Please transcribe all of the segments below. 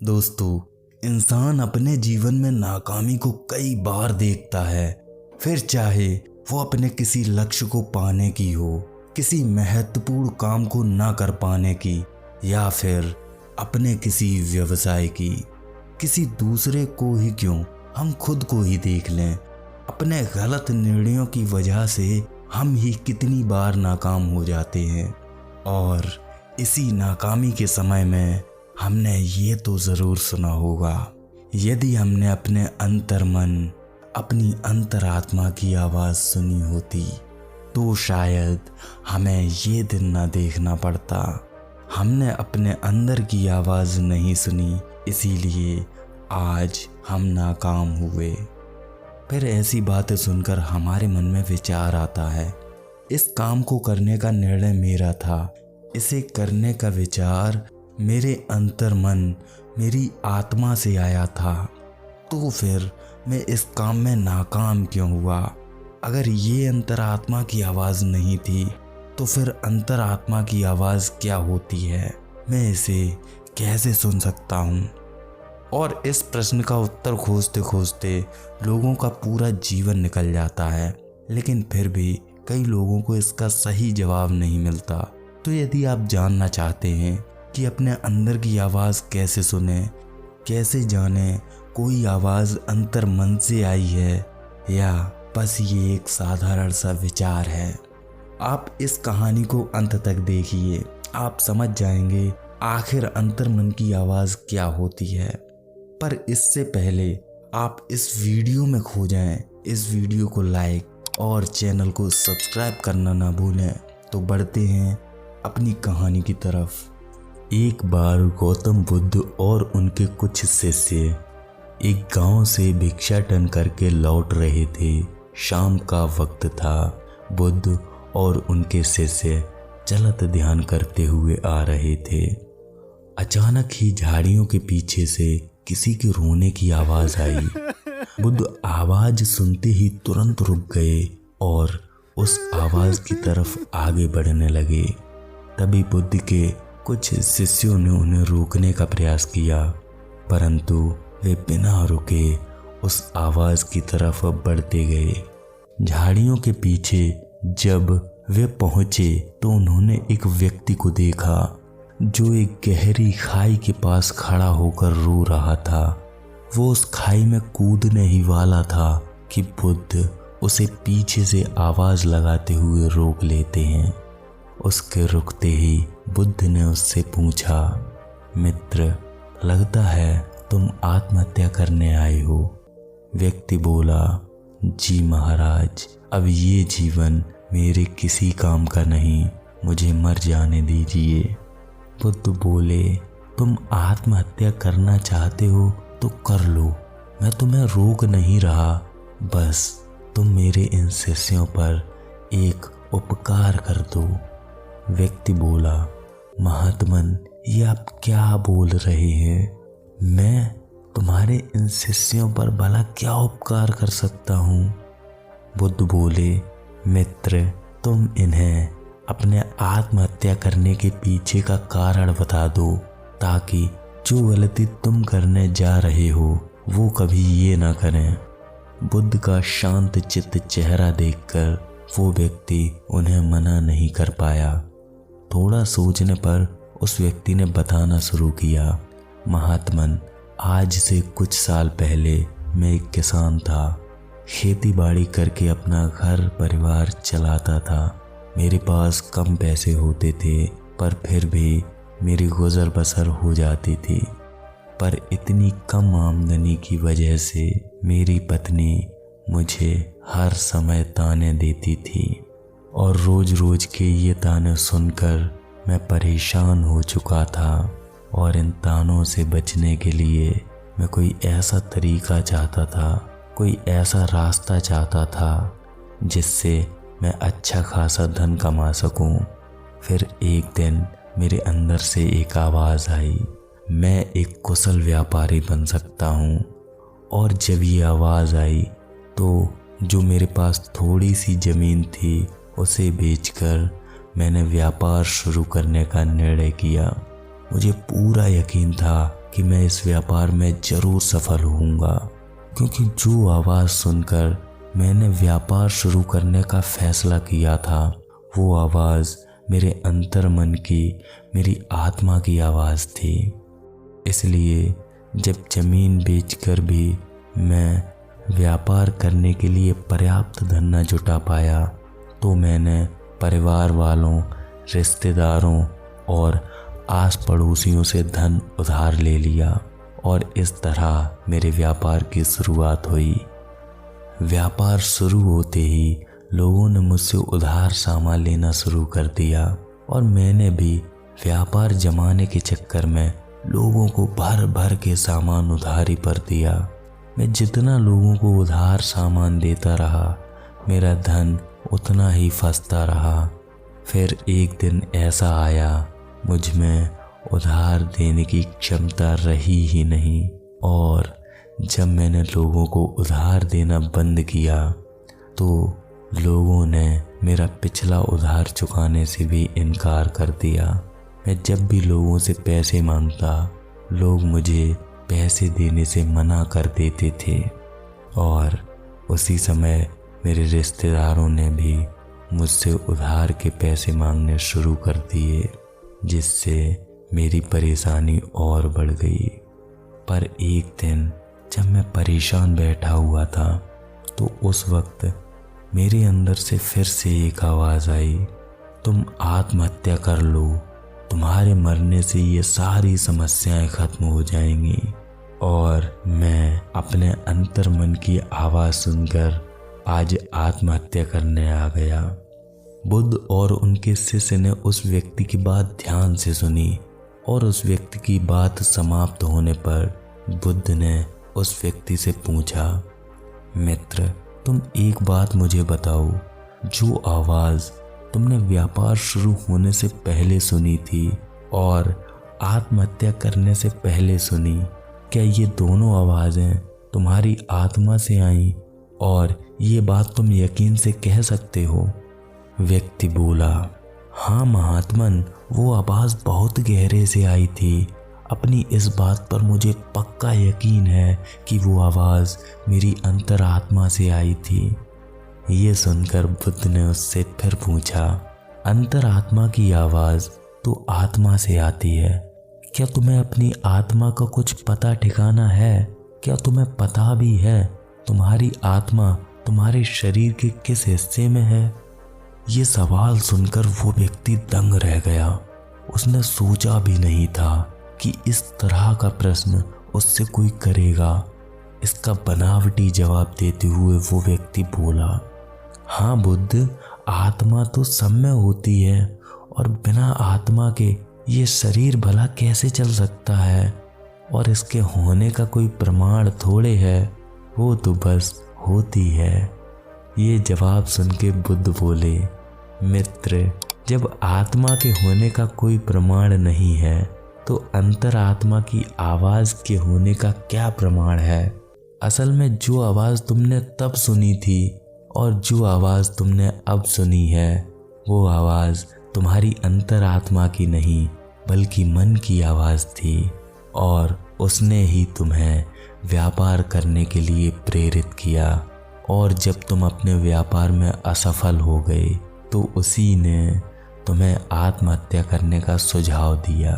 दोस्तों, इंसान अपने जीवन में नाकामी को कई बार देखता है। फिर चाहे वो अपने किसी लक्ष्य को पाने की हो, किसी महत्वपूर्ण काम को ना कर पाने की, या फिर अपने किसी व्यवसाय की। किसी दूसरे को ही क्यों, हम खुद को ही देख लें। अपने गलत निर्णयों की वजह से हम ही कितनी बार नाकाम हो जाते हैं। और इसी नाकामी के समय में हमने ये तो ज़रूर सुना होगा, यदि हमने अपने अंतर्मन, अपनी अंतरात्मा की आवाज़ सुनी होती तो शायद हमें ये दिन ना देखना पड़ता। हमने अपने अंदर की आवाज़ नहीं सुनी, इसीलिए आज हम नाकाम हुए। फिर ऐसी बातें सुनकर हमारे मन में विचार आता है, इस काम को करने का निर्णय मेरा था, इसे करने का विचार मेरे अंतर्मन, मेरी आत्मा से आया था, तो फिर मैं इस काम में नाकाम क्यों हुआ? अगर ये अंतरात्मा की आवाज़ नहीं थी तो फिर अंतरात्मा की आवाज़ क्या होती है? मैं इसे कैसे सुन सकता हूँ? और इस प्रश्न का उत्तर खोजते खोजते लोगों का पूरा जीवन निकल जाता है, लेकिन फिर भी कई लोगों को इसका सही जवाब नहीं मिलता। तो यदि आप जानना चाहते हैं कि अपने अंदर की आवाज़ कैसे सुने, कैसे जाने कोई आवाज़ अंतर मन से आई है या बस ये एक साधारण सा विचार है, आप इस कहानी को अंत तक देखिए। आप समझ जाएंगे आखिर अंतर मन की आवाज़ क्या होती है। पर इससे पहले आप इस वीडियो में खो जाएं, इस वीडियो को लाइक और चैनल को सब्सक्राइब करना ना भूलें। तो बढ़ते हैं अपनी कहानी की तरफ। एक बार गौतम बुद्ध और उनके कुछ शिष्य एक गांव से भिक्षाटन करके लौट रहे थे। शाम का वक्त था। बुद्ध और उनके शिष्य चलत ध्यान करते हुए आ रहे थे। अचानक ही झाड़ियों के पीछे से किसी के रोने की आवाज आई। बुद्ध आवाज सुनते ही तुरंत रुक गए और उस आवाज की तरफ आगे बढ़ने लगे। तभी बुद्ध के कुछ शिष्यों ने उन्हें रोकने का प्रयास किया, परंतु वे बिना रुके उस आवाज की तरफ बढ़ते गए। झाड़ियों के पीछे जब वे पहुंचे तो उन्होंने एक व्यक्ति को देखा जो एक गहरी खाई के पास खड़ा होकर रो रहा था। वो उस खाई में कूदने ही वाला था कि बुद्ध उसे पीछे से आवाज लगाते हुए रोक लेते हैं। उसके रुकते ही बुद्ध ने उससे पूछा, मित्र, लगता है तुम आत्महत्या करने आए हो। व्यक्ति बोला, जी महाराज, अब ये जीवन मेरे किसी काम का नहीं, मुझे मर जाने दीजिए। बुद्ध बोले, तुम आत्महत्या करना चाहते हो तो कर लो, मैं तुम्हें रोक नहीं रहा। बस तुम मेरे इन शिष्यों पर एक उपकार कर दो। व्यक्ति बोला, महात्मन, ये आप क्या बोल रहे हैं? मैं तुम्हारे इन शिष्यों पर भला क्या उपकार कर सकता हूँ? बुद्ध बोले, मित्र, तुम इन्हें अपने आत्महत्या करने के पीछे का कारण बता दो, ताकि जो गलती तुम करने जा रहे हो वो कभी ये ना करें। बुद्ध का शांत चित्त चेहरा देखकर वो व्यक्ति उन्हें मना नहीं कर पाया। थोड़ा सोचने पर उस व्यक्ति ने बताना शुरू किया, महात्मन, आज से कुछ साल पहले मैं एक किसान था। खेती बाड़ी करके अपना घर परिवार चलाता था। मेरे पास कम पैसे होते थे, पर फिर भी मेरी गुजर बसर हो जाती थी। पर इतनी कम आमदनी की वजह से मेरी पत्नी मुझे हर समय ताने देती थी और रोज रोज के ये ताने सुनकर मैं परेशान हो चुका था। और इन तानों से बचने के लिए मैं कोई ऐसा तरीका चाहता था, कोई ऐसा रास्ता चाहता था जिससे मैं अच्छा खासा धन कमा सकूं। फिर एक दिन मेरे अंदर से एक आवाज़ आई, मैं एक कुशल व्यापारी बन सकता हूँ। और जब ये आवाज़ आई तो जो मेरे पास थोड़ी सी ज़मीन थी उसे बेचकर मैंने व्यापार शुरू करने का निर्णय किया। मुझे पूरा यकीन था कि मैं इस व्यापार में जरूर सफल होऊंगा, क्योंकि जो आवाज़ सुनकर मैंने व्यापार शुरू करने का फैसला किया था वो आवाज़ मेरे अंतर मन की, मेरी आत्मा की आवाज़ थी। इसलिए जब ज़मीन बेचकर भी मैं व्यापार करने के लिए पर्याप्त धन न जुटा पाया तो मैंने परिवार वालों, रिश्तेदारों और आस पड़ोसियों से धन उधार ले लिया और इस तरह मेरे व्यापार की शुरुआत हुई। व्यापार शुरू होते ही लोगों ने मुझसे उधार सामान लेना शुरू कर दिया और मैंने भी व्यापार जमाने के चक्कर में लोगों को भर भर के सामान उधारी पर दिया। मैं जितना लोगों को उधार सामान देता रहा मेरा धन उतना ही फंसता रहा। फिर एक दिन ऐसा आया मुझ में उधार देने की क्षमता रही ही नहीं और जब मैंने लोगों को उधार देना बंद किया तो लोगों ने मेरा पिछला उधार चुकाने से भी इनकार कर दिया। मैं जब भी लोगों से पैसे मांगता लोग मुझे पैसे देने से मना कर देते थे और उसी समय मेरे रिश्तेदारों ने भी मुझसे उधार के पैसे मांगने शुरू कर दिए, जिससे मेरी परेशानी और बढ़ गई। पर एक दिन जब मैं परेशान बैठा हुआ था तो उस वक्त मेरे अंदर से फिर से एक आवाज़ आई, तुम आत्महत्या कर लो, तुम्हारे मरने से ये सारी समस्याएं खत्म हो जाएंगी। और मैं अपने अंतर मन की आवाज़ सुनकर आज आत्महत्या करने आ गया। बुद्ध और उनके शिष्य ने उस व्यक्ति की बात ध्यान से सुनी और उस व्यक्ति की बात समाप्त होने पर बुद्ध ने उस व्यक्ति से पूछा, मित्र तुम एक बात मुझे बताओ, जो आवाज़ तुमने व्यापार शुरू होने से पहले सुनी थी और आत्महत्या करने से पहले सुनी, क्या ये दोनों आवाज़ें तुम्हारी आत्मा से आईं और ये बात तुम यकीन से कह सकते हो? व्यक्ति बोला, हाँ महात्मन, वो आवाज़ बहुत गहरे से आई थी। अपनी इस बात पर मुझे पक्का यकीन है कि वो आवाज़ मेरी अंतरात्मा से आई थी। ये सुनकर बुद्ध ने उससे फिर पूछा, अंतरात्मा की आवाज़ तो आत्मा से आती है, क्या तुम्हें अपनी आत्मा का कुछ पता ठिकाना है? क्या तुम्हें पता भी है तुम्हारी आत्मा तुम्हारे शरीर के किस हिस्से में है? ये सवाल सुनकर वो व्यक्ति दंग रह गया। उसने सोचा भी नहीं था कि इस तरह का प्रश्न उससे कोई करेगा। इसका बनावटी जवाब देते हुए वो व्यक्ति बोला, हाँ बुद्ध, आत्मा तो सब में होती है और बिना आत्मा के ये शरीर भला कैसे चल सकता है? और इसके होने का कोई प्रमाण थोड़े है, वो तो बस होती है। ये जवाब सुन के बुद्ध बोले, मित्र, जब आत्मा के होने का कोई प्रमाण नहीं है तो अंतरात्मा की आवाज़ के होने का क्या प्रमाण है? असल में जो आवाज़ तुमने तब सुनी थी और जो आवाज़ तुमने अब सुनी है वो आवाज़ तुम्हारी अंतरात्मा की नहीं बल्कि मन की आवाज़ थी और उसने ही तुम्हें व्यापार करने के लिए प्रेरित किया। और जब तुम अपने व्यापार में असफल हो गए तो उसी ने तुम्हें आत्महत्या करने का सुझाव दिया।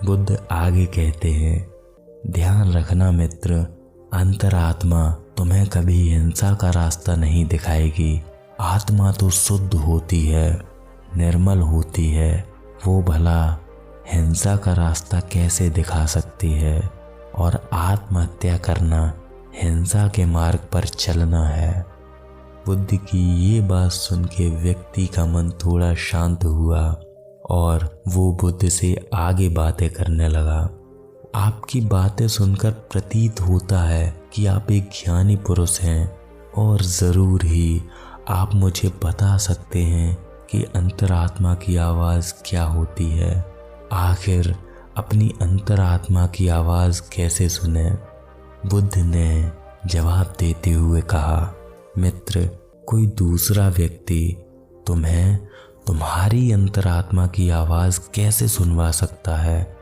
बुद्ध आगे कहते हैं, ध्यान रखना मित्र, अंतरात्मा तुम्हें कभी हिंसा का रास्ता नहीं दिखाएगी। आत्मा तो शुद्ध होती है, निर्मल होती है, वो भला हिंसा का रास्ता कैसे दिखा सकती है? और आत्महत्या करना हिंसा के मार्ग पर चलना है। बुद्ध की ये बात सुन के व्यक्ति का मन थोड़ा शांत हुआ और वो बुद्ध से आगे बातें करने लगा। आपकी बातें सुनकर प्रतीत होता है कि आप एक ज्ञानी पुरुष हैं और ज़रूर ही आप मुझे बता सकते हैं कि अंतरात्मा की आवाज़ क्या होती है। आखिर अपनी अंतरात्मा की आवाज़ कैसे सुने? बुद्ध ने जवाब देते हुए कहा, मित्र, कोई दूसरा व्यक्ति तुम्हें तुम्हारी अंतरात्मा की आवाज़ कैसे सुनवा सकता है?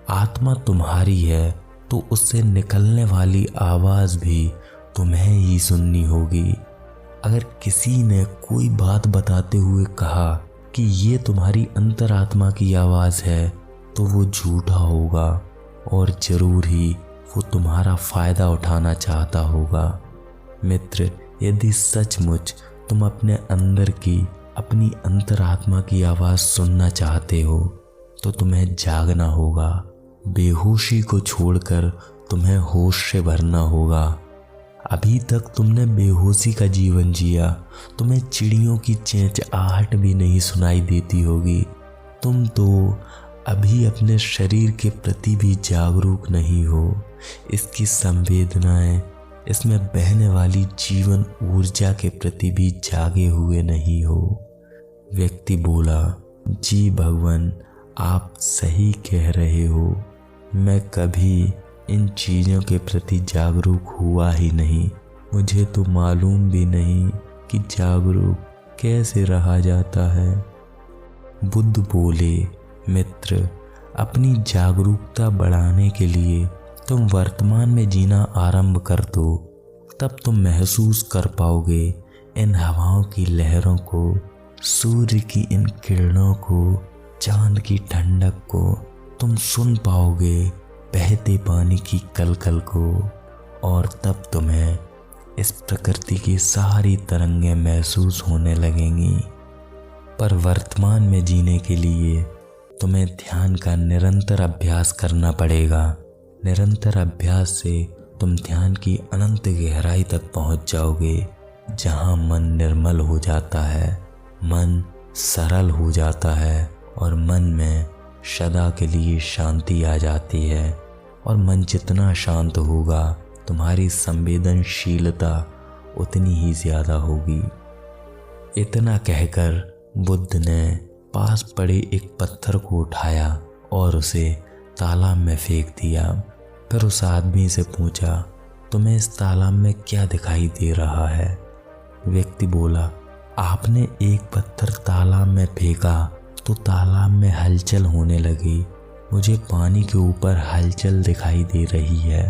आत्मा तुम्हारी है तो उससे निकलने वाली आवाज़ भी तुम्हें ही सुननी होगी। अगर किसी ने कोई बात बताते हुए कहा कि ये तुम्हारी अंतरात्मा की आवाज़ है तो वो झूठा होगा और ज़रूर ही वो तुम्हारा फ़ायदा उठाना चाहता होगा। मित्र, यदि सचमुच तुम अपने अंदर की अपनी अंतरात्मा की आवाज़ सुनना चाहते हो तो तुम्हें जागना होगा। बेहोशी को छोड़कर तुम्हें होश से भरना होगा। अभी तक तुमने बेहोशी का जीवन जिया, तुम्हें चिड़ियों की चहचहाहट भी नहीं सुनाई देती होगी। तुम तो अभी अपने शरीर के प्रति भी जागरूक नहीं हो, इसकी संवेदनाएं, इसमें बहने वाली जीवन ऊर्जा के प्रति भी जागे हुए नहीं हो। व्यक्ति बोला, जी भगवान, आप सही कह रहे हो, मैं कभी इन चीज़ों के प्रति जागरूक हुआ ही नहीं। मुझे तो मालूम भी नहीं कि जागरूक कैसे रहा जाता है। बुद्ध बोले, मित्र, अपनी जागरूकता बढ़ाने के लिए तुम वर्तमान में जीना आरंभ कर दो। तब तुम महसूस कर पाओगे इन हवाओं की लहरों को, सूर्य की इन किरणों को, चांद की ठंडक को। तुम सुन पाओगे बहते पानी की कलकल को, और तब तुम्हें इस प्रकृति की सारी तरंगें महसूस होने लगेंगी। पर वर्तमान में जीने के लिए तुम्हें ध्यान का निरंतर अभ्यास करना पड़ेगा। निरंतर अभ्यास से तुम ध्यान की अनंत गहराई तक पहुंच जाओगे, जहां मन निर्मल हो जाता है, मन सरल हो जाता है और मन में सदा के लिए शांति आ जाती है। और मन जितना शांत होगा, तुम्हारी संवेदनशीलता उतनी ही ज़्यादा होगी। इतना कहकर बुद्ध ने पास पड़े एक पत्थर को उठाया और उसे तालाब में फेंक दिया। फिर उस आदमी से पूछा, तुम्हें इस तालाब में क्या दिखाई दे रहा है? व्यक्ति बोला, आपने एक पत्थर तालाब में फेंका तो तालाब में हलचल होने लगी। मुझे पानी के ऊपर हलचल दिखाई दे रही है।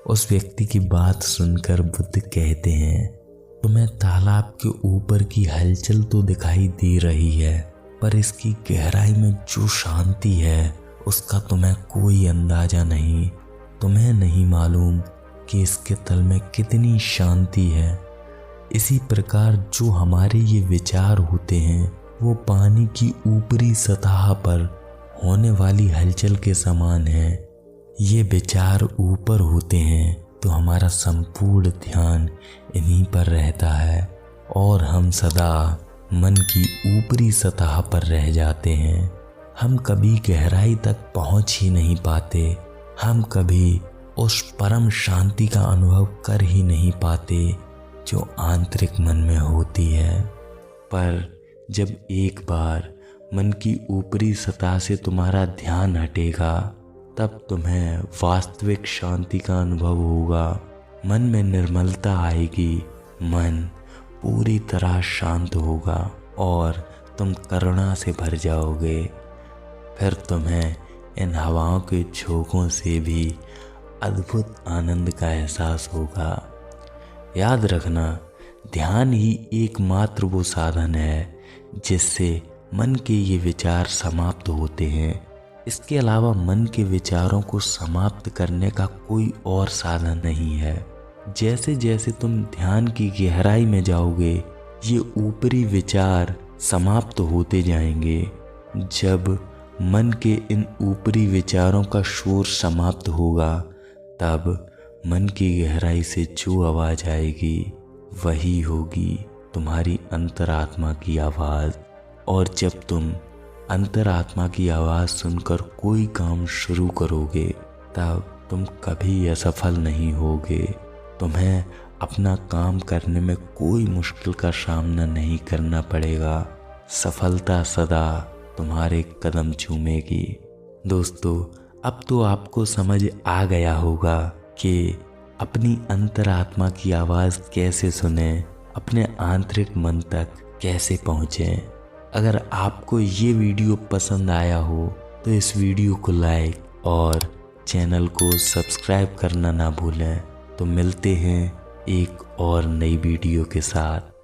उस व्यक्ति की बात सुनकर बुद्ध कहते हैं, तुम्हें तालाब के ऊपर की हलचल तो दिखाई दे रही है, पर इसकी गहराई में जो शांति है उसका तुम्हें कोई अंदाजा नहीं। तुम्हें नहीं मालूम कि इसके तल में कितनी शांति है। इसी प्रकार जो हमारे ये विचार होते हैं वो पानी की ऊपरी सतह पर होने वाली हलचल के समान है। ये विचार ऊपर होते हैं तो हमारा संपूर्ण ध्यान इन्हीं पर रहता है और हम सदा मन की ऊपरी सतह पर रह जाते हैं। हम कभी गहराई तक पहुंच ही नहीं पाते। हम कभी उस परम शांति का अनुभव कर ही नहीं पाते जो आंतरिक मन में होती है। पर जब एक बार मन की ऊपरी सतह से तुम्हारा ध्यान हटेगा, तब तुम्हें वास्तविक शांति का अनुभव होगा। मन में निर्मलता आएगी, मन पूरी तरह शांत होगा और तुम करुणा से भर जाओगे। फिर तुम्हें इन हवाओं के झोंकों से भी अद्भुत आनंद का एहसास होगा। याद रखना, ध्यान ही एकमात्र वो साधन है जिससे मन के ये विचार समाप्त होते हैं। इसके अलावा मन के विचारों को समाप्त करने का कोई और साधन नहीं है। जैसे जैसे तुम ध्यान की गहराई में जाओगे, ये ऊपरी विचार समाप्त होते जाएंगे। जब मन के इन ऊपरी विचारों का शोर समाप्त होगा, तब मन की गहराई से जो आवाज़ आएगी वही होगी तुम्हारी अंतरात्मा की आवाज़। और जब तुम अंतरात्मा की आवाज़ सुनकर कोई काम शुरू करोगे, तब तुम कभी असफल नहीं होगे। तुम्हें अपना काम करने में कोई मुश्किल का सामना नहीं करना पड़ेगा। सफलता सदा तुम्हारे कदम चूमेगी। दोस्तों, अब तो आपको समझ आ गया होगा कि अपनी अंतरात्मा की आवाज़ कैसे सुने, अपने आंतरिक मन तक कैसे पहुँचें। अगर आपको ये वीडियो पसंद आया हो तो इस वीडियो को लाइक और चैनल को सब्सक्राइब करना ना भूलें। तो मिलते हैं एक और नई वीडियो के साथ।